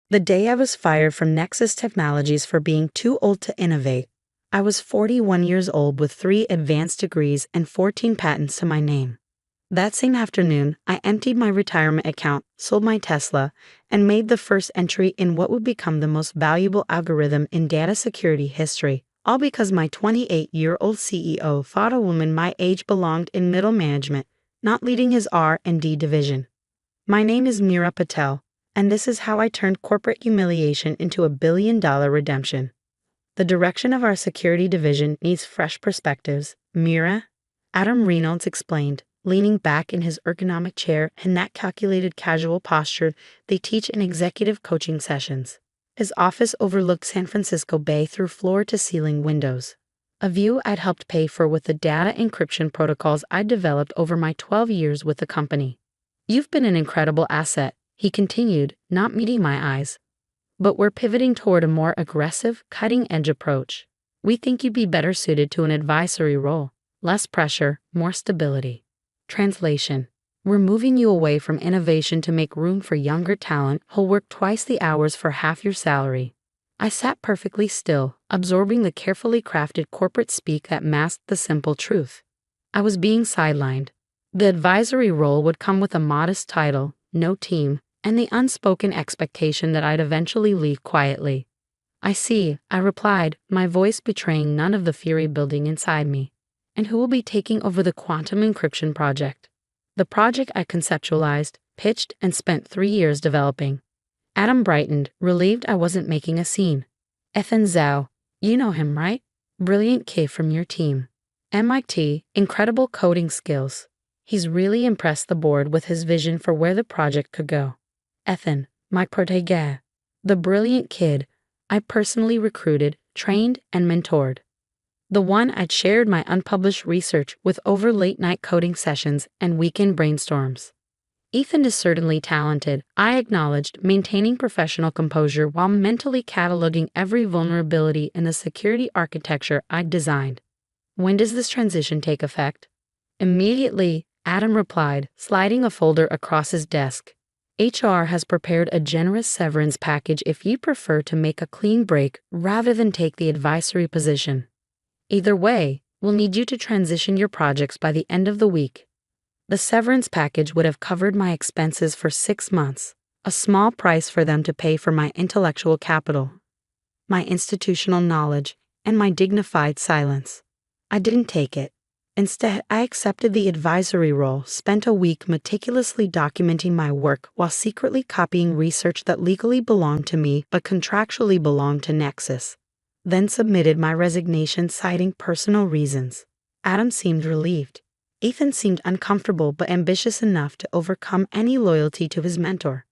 The day I was fired from Nexus Technologies for being too old to innovate, I was 41 years old with 3 advanced degrees and 14 patents to my name. That same afternoon, I emptied my retirement account, sold my Tesla, and made the first entry in what would become the most valuable algorithm in data security history, all because my 28-year-old CEO thought a woman my age belonged in middle management, not leading his R&D division. My name is Meera Patel, and this is how I turned corporate humiliation into a billion-dollar redemption. The direction of our security division needs fresh perspectives, Meera, Adam Reynolds explained, leaning back in his ergonomic chair in that calculated casual posture they teach in executive coaching sessions. His office overlooked San Francisco Bay through floor-to-ceiling windows, a view I'd helped pay for with the data encryption protocols I'd developed over my 12 years with the company. "You've been an incredible asset," he continued, not meeting my eyes. "But we're pivoting toward a more aggressive, cutting-edge approach. We think you'd be better suited to an advisory role. Less pressure, more stability." Translation: we're moving you away from innovation to make room for younger talent who'll work twice the hours for half your salary. I sat perfectly still, absorbing the carefully crafted corporate speak that masked the simple truth. I was being sidelined. The advisory role would come with a modest title, no team, and the unspoken expectation that I'd eventually leave quietly. "I see," I replied, my voice betraying none of the fury building inside me. "And who will be taking over the quantum encryption project?" The project I conceptualized, pitched, and spent 3 years developing. Adam brightened, relieved I wasn't making a scene. "Ethan Zhao, you know him, right? Brilliant kid from your team. MIT, incredible coding skills. He's really impressed the board with his vision for where the project could go." Ethan, my protégé, the brilliant kid I personally recruited, trained, and mentored. The one I'd shared my unpublished research with over late-night coding sessions and weekend brainstorms. "Ethan is certainly talented," I acknowledged, maintaining professional composure while mentally cataloging every vulnerability in the security architecture I'd designed. "When does this transition take effect?" "Immediately," Adam replied, sliding a folder across his desk. "HR has prepared a generous severance package if you prefer to make a clean break rather than take the advisory position. Either way, we'll need you to transition your projects by the end of the week." The severance package would have covered my expenses for 6 months, a small price for them to pay for my intellectual capital, my institutional knowledge, and my dignified silence. I didn't take it. Instead, I accepted the advisory role, spent a week meticulously documenting my work while secretly copying research that legally belonged to me but contractually belonged to Nexus. Then submitted my resignation citing personal reasons. Adam seemed relieved. Ethan seemed uncomfortable but ambitious enough to overcome any loyalty to his mentor.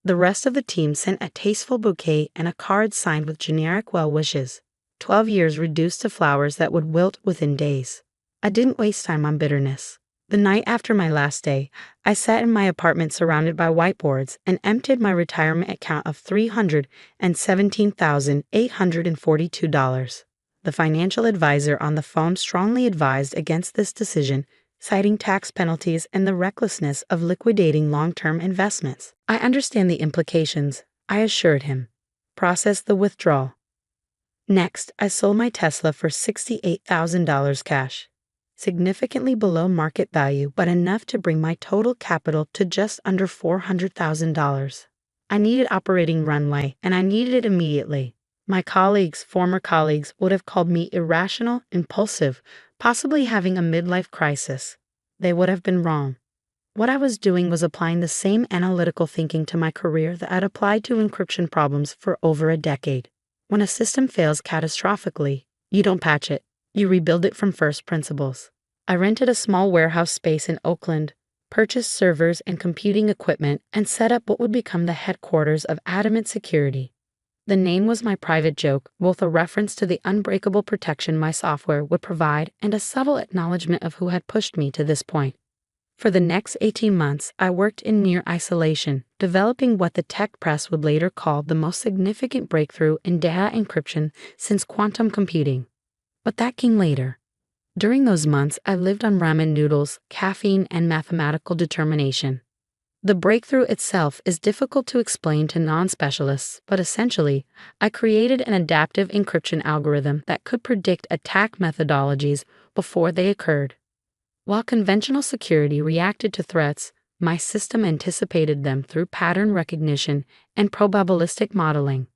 The rest of the team sent a tasteful bouquet and a card signed with generic well wishes. 12 years reduced to flowers that would wilt within days. I didn't waste time on bitterness. The night after my last day, I sat in my apartment surrounded by whiteboards and emptied my retirement account of $317,842. The financial advisor on the phone strongly advised against this decision, citing tax penalties and the recklessness of liquidating long-term investments. "I understand the implications," I assured him. "Process the withdrawal." Next, I sold my Tesla for $68,000 cash. Significantly below market value, but enough to bring my total capital to just under $400,000. I needed operating runway, and I needed it immediately. My former colleagues, would have called me irrational, impulsive, possibly having a midlife crisis. They would have been wrong. What I was doing was applying the same analytical thinking to my career that I'd applied to encryption problems for over a decade. When a system fails catastrophically, you don't patch it. You rebuild it from first principles. I rented a small warehouse space in Oakland, purchased servers and computing equipment, and set up what would become the headquarters of Adamant Security. The name was my private joke, both a reference to the unbreakable protection my software would provide and a subtle acknowledgement of who had pushed me to this point. For the next 18 months, I worked in near isolation, developing what the tech press would later call the most significant breakthrough in data encryption since quantum computing. But that came later. During those months, I lived on ramen noodles, caffeine, and mathematical determination. The breakthrough itself is difficult to explain to non-specialists, but essentially, I created an adaptive encryption algorithm that could predict attack methodologies before they occurred. While conventional security reacted to threats, my system anticipated them through pattern recognition and probabilistic modeling.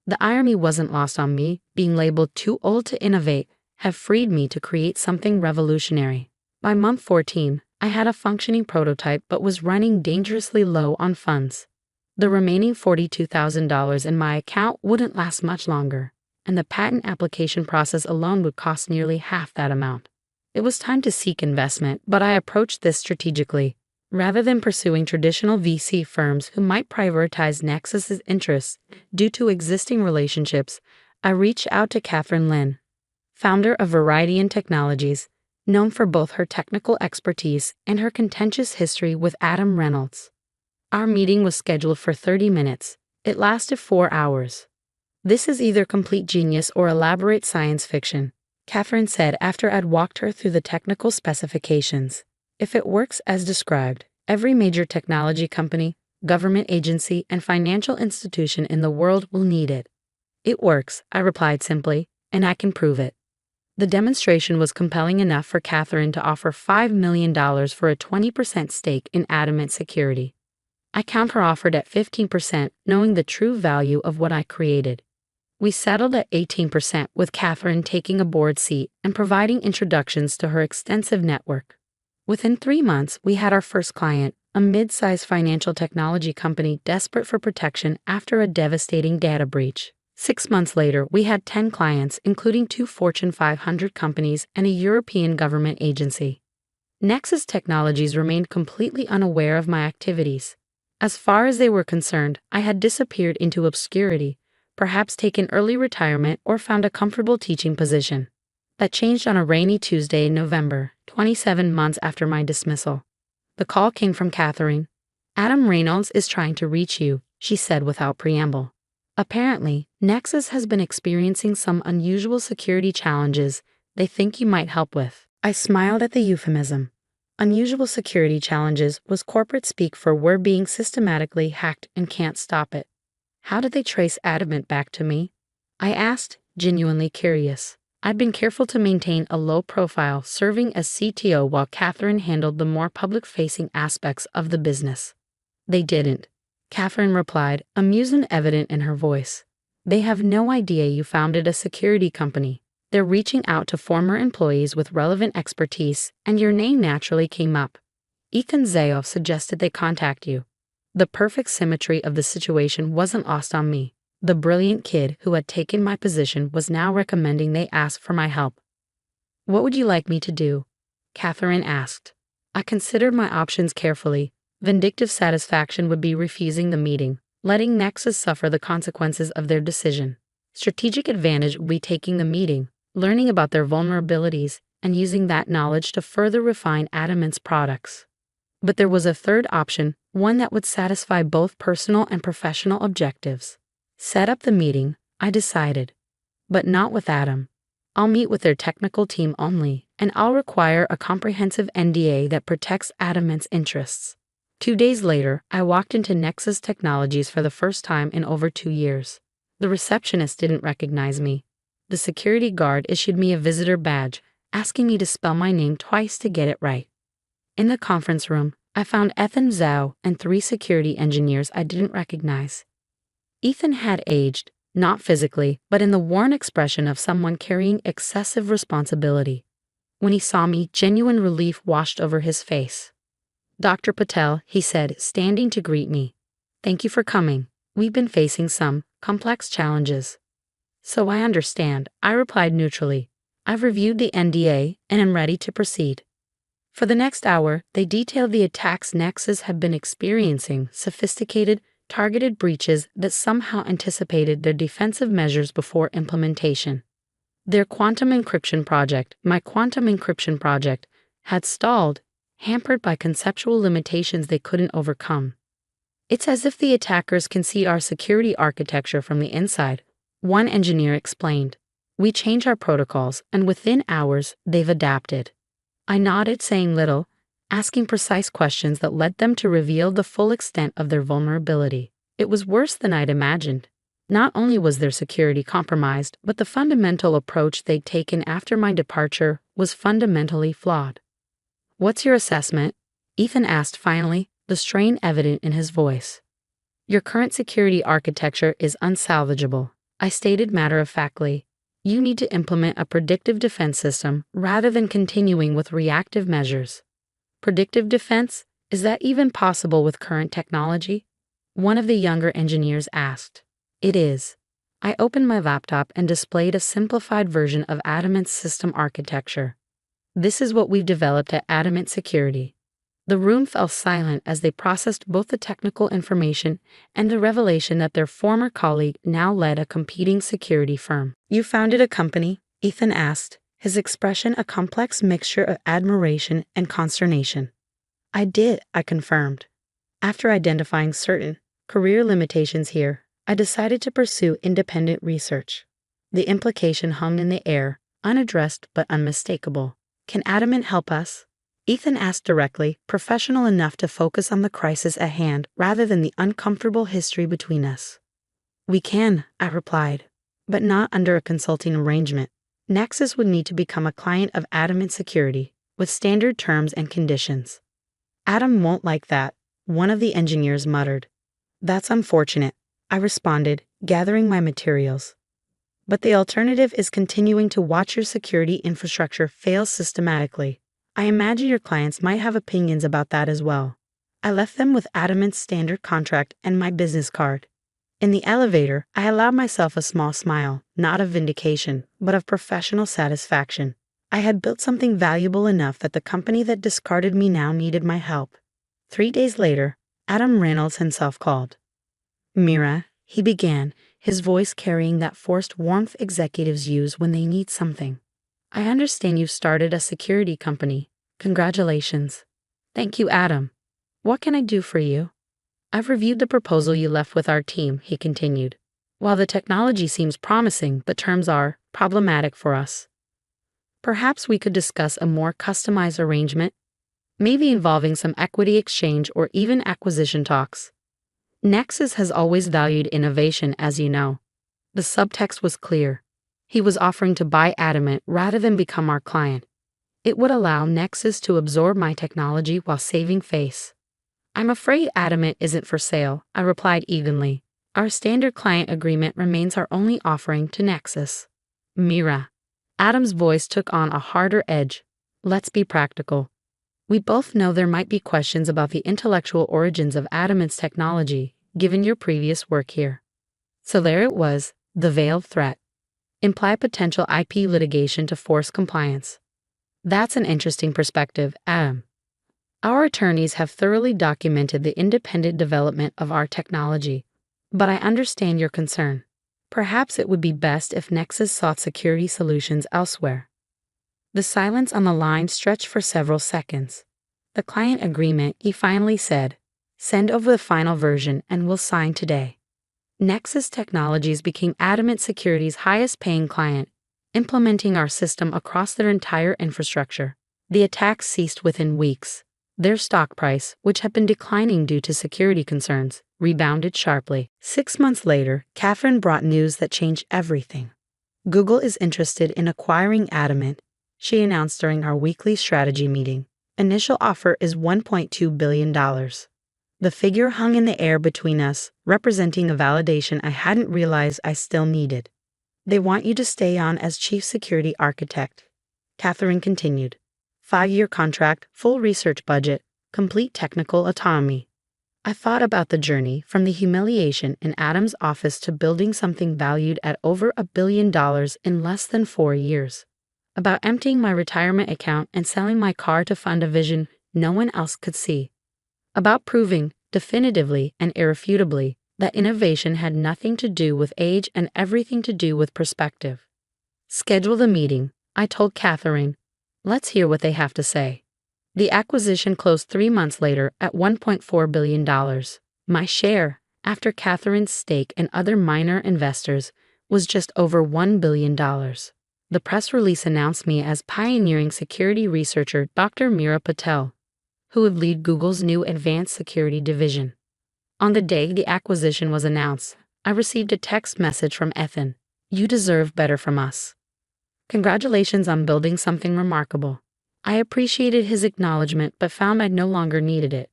The irony wasn't lost on me. Being labeled too old to innovate have freed me to create something revolutionary. By month 14, I had a functioning prototype but was running dangerously low on funds. The remaining $42,000 in my account wouldn't last much longer, and the patent application process alone would cost nearly half that amount. It was time to seek investment, but I approached this strategically. Rather than pursuing traditional VC firms who might prioritize Nexus's interests due to existing relationships, I reached out to Catherine Lin, founder of Veridian Technologies, known for both her technical expertise and her contentious history with Adam Reynolds. Our meeting was scheduled for 30 minutes. It lasted 4 hours. "This is either complete genius or elaborate science fiction," Catherine said after I'd walked her through the technical specifications. "If it works as described, every major technology company, government agency, and financial institution in the world will need it." "It works," I replied simply, "and I can prove it." The demonstration was compelling enough for Catherine to offer $5 million for a 20% stake in Adamant Security. I counter-offered at 15%, knowing the true value of what I created. We settled at 18%, with Catherine taking a board seat and providing introductions to her extensive network. Within 3 months, we had our first client, a mid-sized financial technology company desperate for protection after a devastating data breach. 6 months later, we had 10 clients, including 2 Fortune 500 companies and a European government agency. Nexus Technologies remained completely unaware of my activities. As far as they were concerned, I had disappeared into obscurity, perhaps taken early retirement or found a comfortable teaching position. That changed on a rainy Tuesday in November, 27 months after my dismissal. The call came from Catherine. "Adam Reynolds is trying to reach you," she said without preamble. "Apparently, Nexus has been experiencing some unusual security challenges they think you might help with." I smiled at the euphemism. Unusual security challenges was corporate speak for we're being systematically hacked and can't stop it. How did they trace Adamant back to me? I asked, genuinely curious. I'd been careful to maintain a low profile, serving as CTO while Catherine handled the more public-facing aspects of the business. "They didn't," Catherine replied, amusement evident in her voice. "They have no idea you founded a security company. They're reaching out to former employees with relevant expertise, and your name naturally came up. Ethan Zayoff suggested they contact you." The perfect symmetry of the situation wasn't lost on me. The brilliant kid who had taken my position was now recommending they ask for my help. "What would you like me to do?" Catherine asked. I considered my options carefully. Vindictive satisfaction would be refusing the meeting, letting Nexus suffer the consequences of their decision. Strategic advantage would be taking the meeting, learning about their vulnerabilities, and using that knowledge to further refine Adamant's products. But there was a third option, one that would satisfy both personal and professional objectives. Set up the meeting, I decided. But not with Adam. I'll meet with their technical team only, and I'll require a comprehensive NDA that protects Adamant's interests. 2 days later, I walked into Nexus Technologies for the first time in over 2 years. The receptionist didn't recognize me. The security guard issued me a visitor badge, asking me to spell my name twice to get it right. In the conference room, I found Ethan Zhao and 3 security engineers I didn't recognize. Ethan had aged, not physically, but in the worn expression of someone carrying excessive responsibility. When he saw me, genuine relief washed over his face. "Dr. Patel," he said, standing to greet me. "Thank you for coming. We've been facing some complex challenges." "So I understand," I replied neutrally. "I've reviewed the NDA and am ready to proceed." For the next hour, they detailed the attacks Nexus had been experiencing, sophisticated, targeted breaches that somehow anticipated their defensive measures before implementation. Their quantum encryption project, my quantum encryption project, had stalled, hampered by conceptual limitations they couldn't overcome. "It's as if the attackers can see our security architecture from the inside," one engineer explained. "We change our protocols, and within hours, they've adapted." I nodded, saying little. asking precise questions that led them to reveal the full extent of their vulnerability. It was worse than I'd imagined. Not only was their security compromised, but the fundamental approach they'd taken after my departure was fundamentally flawed. "What's your assessment?" Ethan asked finally, the strain evident in his voice. "Your current security architecture is unsalvageable," I stated matter-of-factly. "You need to implement a predictive defense system rather than continuing with reactive measures." "Predictive defense? Is that even possible with current technology?" one of the younger engineers asked. "It is." I opened my laptop and displayed a simplified version of Adamant's system architecture. "This is what we've developed at Adamant Security." The room fell silent as they processed both the technical information and the revelation that their former colleague now led a competing security firm. "You founded a company?" Ethan asked, his expression a complex mixture of admiration and consternation. "I did," I confirmed. After identifying certain career limitations here, I decided to pursue independent research. The implication hung in the air, unaddressed but unmistakable. "Can Adamant help us?" Ethan asked directly, professional enough to focus on the crisis at hand rather than the uncomfortable history between us. "We can," I replied, "but not under a consulting arrangement. Nexus would need to become a client of Adamant Security, with standard terms and conditions." "Adam won't like that," one of the engineers muttered. "That's unfortunate," I responded, gathering my materials. "But the alternative is continuing to watch your security infrastructure fail systematically. I imagine your clients might have opinions about that as well." I left them with Adamant's standard contract and my business card. In the elevator, I allowed myself a small smile, not of vindication, but of professional satisfaction. I had built something valuable enough that the company that discarded me now needed my help. 3 days later, Adam Reynolds himself called. "Mira," he began, his voice carrying that forced warmth executives use when they need something. "I understand you've started a security company. Congratulations." "Thank you, Adam. What can I do for you?" "I've reviewed the proposal you left with our team," he continued. "While the technology seems promising, the terms are problematic for us. Perhaps we could discuss a more customized arrangement, maybe involving some equity exchange or even acquisition talks. Nexus has always valued innovation, as you know." The subtext was clear. He was offering to buy Adamant rather than become our client. It would allow Nexus to absorb my technology while saving face. "I'm afraid Adamant isn't for sale," I replied evenly. "Our standard client agreement remains our only offering to Nexus." "Mira." Adam's voice took on a harder edge. "Let's be practical. We both know there might be questions about the intellectual origins of Adamant's technology, given your previous work here." So there it was, the veiled threat. Imply potential IP litigation to force compliance. "That's an interesting perspective, Adam. Our attorneys have thoroughly documented the independent development of our technology, but I understand your concern. Perhaps it would be best if Nexus sought security solutions elsewhere." The silence on the line stretched for several seconds. "The client agreement," he finally said. "Send over the final version and we'll sign today." Nexus Technologies became Adamant Security's highest-paying client, implementing our system across their entire infrastructure. The attacks ceased within weeks. Their stock price, which had been declining due to security concerns, rebounded sharply. 6 months later, Catherine brought news that changed everything. "Google is interested in acquiring Adamant," she announced during our weekly strategy meeting. "Initial offer is $1.2 billion. The figure hung in the air between us, representing a validation I hadn't realized I still needed. "They want you to stay on as chief security architect," Catherine continued. "5-year contract, full research budget, complete technical autonomy." I thought about the journey from the humiliation in Adam's office to building something valued at over $1 billion in less than 4 years. About emptying my retirement account and selling my car to fund a vision no one else could see. About proving, definitively and irrefutably, that innovation had nothing to do with age and everything to do with perspective. "Schedule the meeting," I told Catherine. "Let's hear what they have to say." The acquisition closed 3 months later at $1.4 billion. My share, after Catherine's stake and other minor investors, was just over $1 billion. The press release announced me as pioneering security researcher Dr. Mira Patel. who would lead Google's new advanced security division. On the day the acquisition was announced, I received a text message from Ethan. "You deserve better from us. Congratulations on building something remarkable." I appreciated his acknowledgement but found I no longer needed it.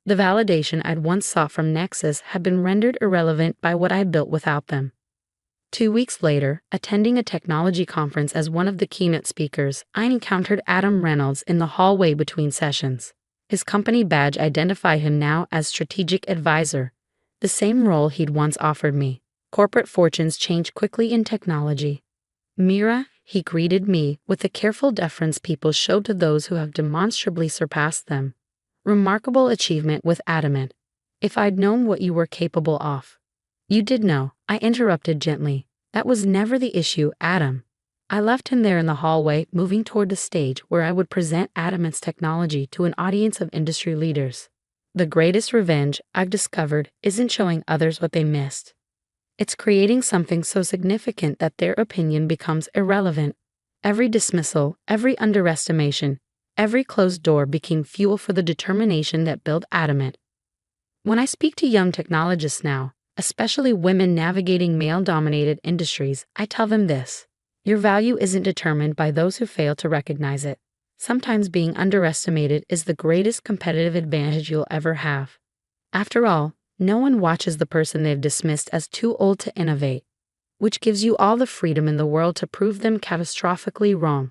The validation I'd once sought from Nexus had been rendered irrelevant by what I built without them. 2 weeks later, attending a technology conference as one of the keynote speakers, I encountered Adam Reynolds in the hallway between sessions. His company badge identified him now as Strategic Advisor, the same role he'd once offered me. Corporate fortunes change quickly in technology. "Mira," he greeted me with the careful deference people show to those who have demonstrably surpassed them. "Remarkable achievement with Adamant. If I'd known what you were capable of." "You did know," I interrupted gently. "That was never the issue, Adam." I left him there in the hallway, moving toward the stage where I would present Adamant's technology to an audience of industry leaders. The greatest revenge, I've discovered, isn't showing others what they missed. It's creating something so significant that their opinion becomes irrelevant. Every dismissal, every underestimation, every closed door became fuel for the determination that built Adamant. When I speak to young technologists now, especially women navigating male-dominated industries, I tell them this: your value isn't determined by those who fail to recognize it. Sometimes being underestimated is the greatest competitive advantage you'll ever have. After all, no one watches the person they've dismissed as too old to innovate, which gives you all the freedom in the world to prove them catastrophically wrong.